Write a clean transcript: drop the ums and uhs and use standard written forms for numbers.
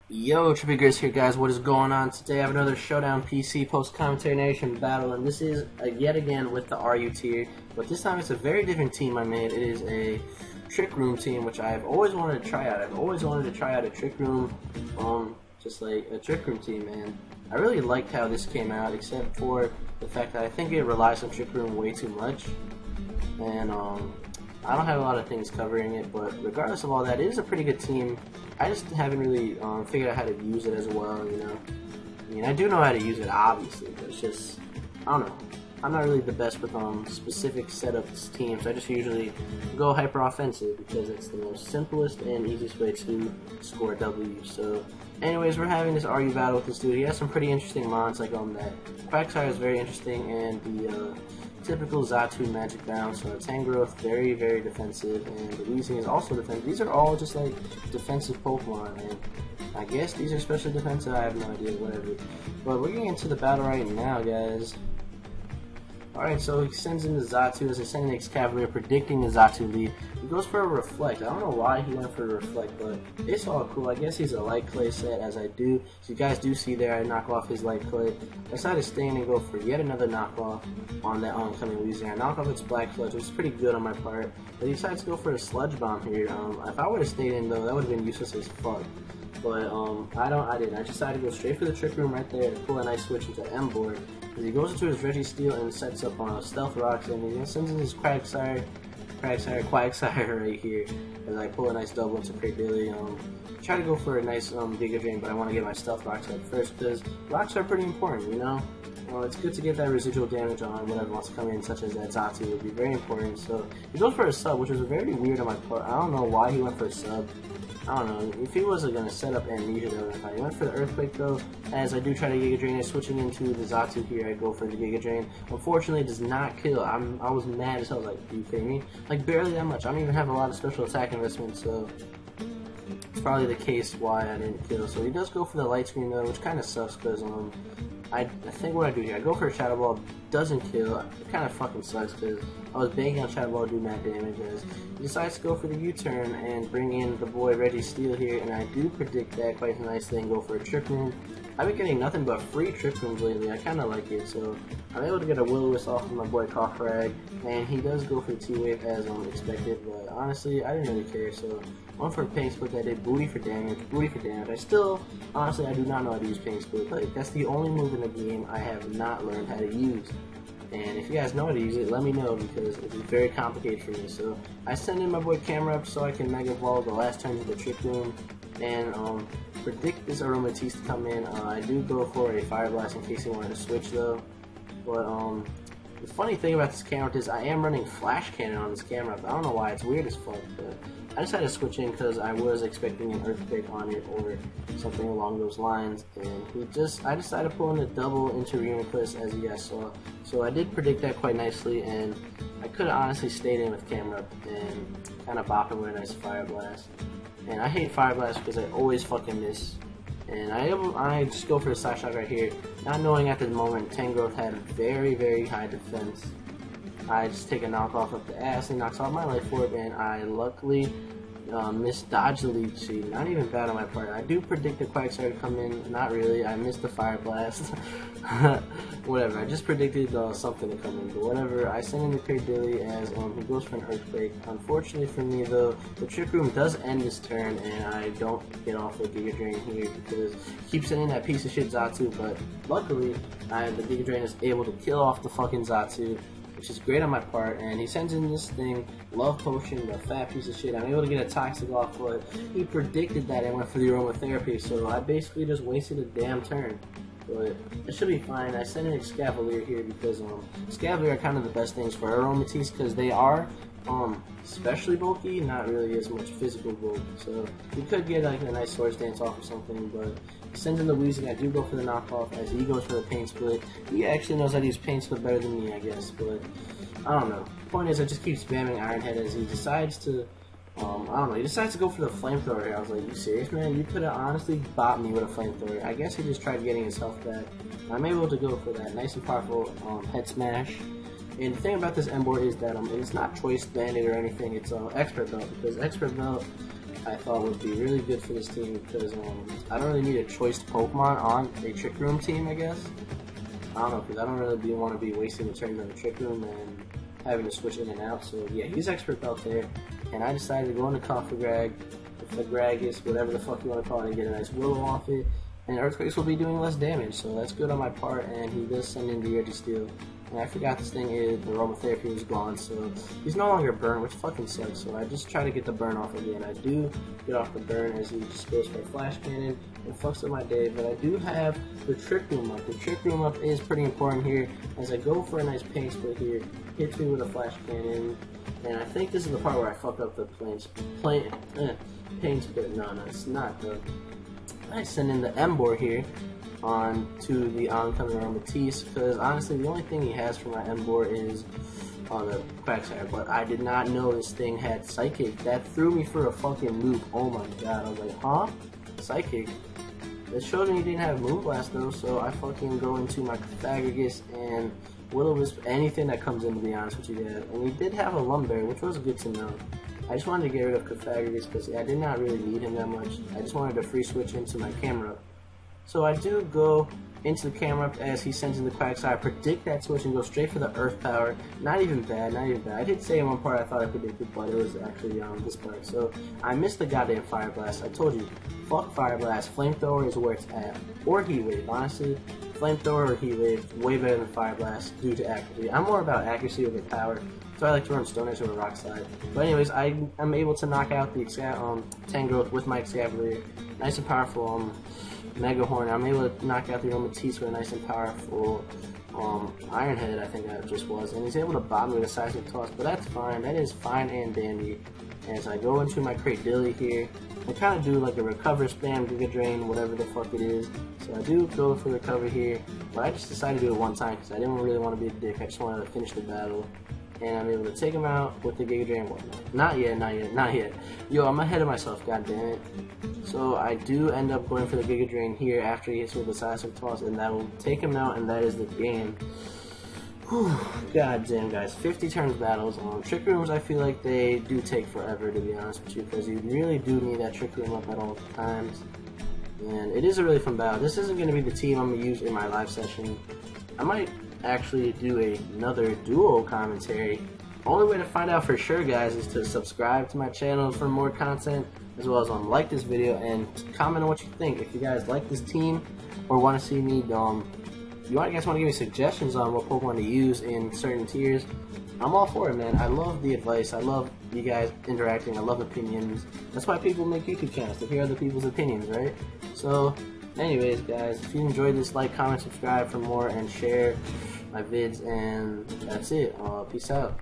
Yo, Trippy here, guys. What is going on? Today I have another Showdown PC Post Commentary Nation battle, and this is yet again with the RU tier, but this time it's a very different team I made. It is a Trick Room team, which I've always wanted to try out. I've always wanted to try out a Trick Room, just like a Trick Room team, and I really liked how this came out, except for the fact that I think it relies on Trick Room way too much, and I don't have a lot of things covering it, but regardless of all that, it is a pretty good team. I just haven't really figured out how to use it as well, you know. I mean, I do know how to use it, obviously, but it's just, I don't know. I'm not really the best with specific setups teams. I just usually go hyper offensive because it's the most simplest and easiest way to score W. So, anyways, we're having this RU battle with this dude. He has some pretty interesting mons, like that Quagsire is very interesting, and the typical Xatu magic bounce. Tangrowth, very, very defensive, and the Weezing is also defensive. These are all just like defensive Pokemon, and I guess these are special defensive. I have no idea, whatever. But we're getting into the battle right now, guys. Alright, so he sends in the Xatu as a sending Excavalier, predicting the Xatu lead. He goes for a Reflect. I don't know why he went for a Reflect, but it's all cool. I guess he's a Light Clay set, as I do. So you guys do see there, I knock off his Light Clay. I decided to stay in and go for yet another knockoff on that oncoming Weezing. I knock off its Black Sludge, which is pretty good on my part. But he decides to go for a Sludge Bomb here. If I would have stayed in, though, that would have been useless as fuck. But I didn't. I decided to go straight for the Trick Room right there to pull a nice switch into M board. As he goes into his Registeel and sets up on a Stealth Rocks, and he sends in his Quagsire right here. As I pull a nice double into Grizzly. Try to go for a nice Giga Drain, but I want to get my Stealth Rocks up first because rocks are pretty important, you know. It's good to get that residual damage on whatever wants to come in, such as that Xatu would be very important. So he goes for a sub, which was very weird on my part. I don't know why he went for a sub. I don't know, if he wasn't going to set up Amnesia, though, if I went for the Earthquake, though, as I do try to Giga Drain it, switching into the Xatu here, I go for the Giga Drain. Unfortunately, it does not kill. I was mad as hell. I was like, are you kidding me? Like, barely that much. I don't even have a lot of special attack investment, so it's probably the case why I didn't kill. So he does go for the Light Screen, though, which kind of sucks, because, I think what I do here, I go for a Shadow Ball, doesn't kill. It kind of fucking sucks because I was banking on Shadow Ball to do mad damage. As he decides to go for the U-turn and bring in the boy Registeel here, and I do predict that quite nicely and go for a Trick Room. I've been getting nothing but free Trick Rooms lately. I kind of like it, so I'm able to get a Will-O-Wisp off of my boy Coughrag, and he does go for the T-Wave as expected, but honestly, I didn't really care, so one for a Pain Split, I did booty for damage. I still, honestly, I do not know how to use Pain Split, but that's the only move in the game I have not learned how to use. And if you guys know how to use it, let me know because it's very complicated for me. So I send in my boy Camera up so I can Mega Evolve the last turn to the Trick Room and predict this Aromatisse to come in. I do go for a Fire Blast in case he wanted to switch though. But the funny thing about this camera is I am running Flash Cannon on this camera. I don't know why, it's weird as fuck, but I decided to switch in because I was expecting an Earthquake on it or something along those lines, and I decided to pull in a double into Reuniclus as you guys saw. So I did predict that quite nicely, and I could have honestly stayed in with camera and kind of bop him with a nice Fire Blast. And I hate Fire Blast because I always fucking miss. And I just go for a Side Shot right here, not knowing at the moment Tangrowth had very, very high defense. I just take a knockoff up the ass, and knocks off my Life Orb, and I luckily misdodged the Leech Seed. Not even bad on my part. I do predict the Quagsire to come in, not really. I missed the Fire Blast. Whatever, I just predicted something to come in, but whatever. I send in the Grizzly as he goes for an Earthquake. Unfortunately for me, though, the Trick Room does end this turn, and I don't get off the Giga Drain here because he keeps sending that piece of shit Xatu, but luckily, the Giga Drain is able to kill off the fucking Xatu, which is great on my part, and he sends in this thing, Love Potion, the fat piece of shit. I'm able to get a Toxic off, but he predicted that and went for the Aromatherapy, so I basically just wasted a damn turn. But it should be fine. I sent in Excavalier here because Excavalier are kind of the best things for Aromatisse because they are especially bulky, not really as much physical bulk. So you could get like a nice Swords Dance off or something, but he sends in the Weezing. I do go for the knockoff as he goes for the Pain Split. He actually knows how to use Pain Split better than me, I guess, but I don't know. The point is I just keep spamming Iron Head as he decides to I don't know, he decides to go for the Flamethrower here. I was like, you serious, man? You could have honestly bopped me with a Flamethrower. I guess he just tried getting his health back. I'm able to go for that nice and powerful Head Smash. And the thing about this M board is that it's not Choice Bandit or anything, it's Expert Belt, because Expert Belt I thought would be really good for this team because I don't really need a choiced Pokemon on a Trick Room team, I guess. I don't know, because I don't really want to be wasting the turns on the Trick Room and having to switch in and out. So yeah, he's expert out there, and I decided to go into Coffergrag, the Gragus, whatever the fuck you want to call it, and get a nice Willow off it. And Earthquakes will be doing less damage, so that's good on my part. And he does send in the Registeel. And I forgot this thing is the aromatherapy was gone, so he's no longer burn, which fucking sucks. So I just try to get the burn off again. I do get off the burn as he just goes for a flash cannon and fucks up my day. But I do have the Trick Room up. The Trick Room up is pretty important here as I go for a nice pain split here. Hits me with a flash cannon, and I think this is the part where I fuck up the pain split. No, it's not though. I send in the Emboar here on to the oncoming Aromatisse, because honestly the only thing he has for my Emboar is on the Quagsire, but I did not know this thing had Psychic. That threw me for a fucking loop. Oh my god, I was like, huh? Psychic? It showed me he didn't have Moonblast though, so I fucking go into my Pythagoras and Will-O-Wisp, anything that comes in, to be honest with you guys. And he did have a Lumberry, which was good to know. I just wanted to get rid of Pythagoras because I did not really need him that much. I just wanted to free switch into my camera. So I do go into the camera as he sends in the Quagsire, predict that switch and go straight for the Earth Power. Not even bad, not even bad. I did say in one part I thought I predicted, but it was actually this part. So I missed the goddamn Fire Blast. I told you, fuck Fire Blast. Flamethrower is where it's at. Or Heat Wave, honestly. Flamethrower or Heat Wave, way better than Fire Blast due to accuracy. I'm more about accuracy over power, so I like to run Stone Edge over Rock Slide. But anyways, I'm able to knock out the Tangrowth with my Escavalier. Nice and powerful Mega Horn. I'm able to knock out the Aromatisse with a nice and powerful Iron Head, I think that just was. And he's able to bomb me with a Seismic Toss, but that's fine. That is fine and dandy. As I go into my Cradilly here, I kind of do like a recover spam, Giga Drain, whatever the fuck it is. So I do go for recover here, but I just decided to do it one time because I didn't really want to be a dick. I just wanted to finish the battle. And I'm able to take him out with the Giga Drain and whatnot. Not yet, not yet, not yet. Yo, I'm ahead of myself, goddammit. So I do end up going for the Giga Drain here after he hits with the Seismic Toss, and that will take him out, and that is the game. Whew, god damn, guys. 50 turns battles. Trick Rooms, I feel like they do take forever, to be honest with you, because you really do need that Trick Room up at all times. And it is a really fun battle. This isn't going to be the team I'm going to use in my live session. I might actually do another duo commentary. Only way to find out for sure, guys, is to subscribe to my channel for more content, as well as like this video and comment on what you think. If you guys like this team or want to see me you guys want to give me suggestions on what Pokemon to use in certain tiers, I'm all for it, man. I love the advice. I love you guys interacting. I love opinions. That's why people make YouTube channels, to hear other people's opinions, right? So anyways, guys, if you enjoyed this, like, comment, subscribe for more, and share my vids, and that's it. Peace out.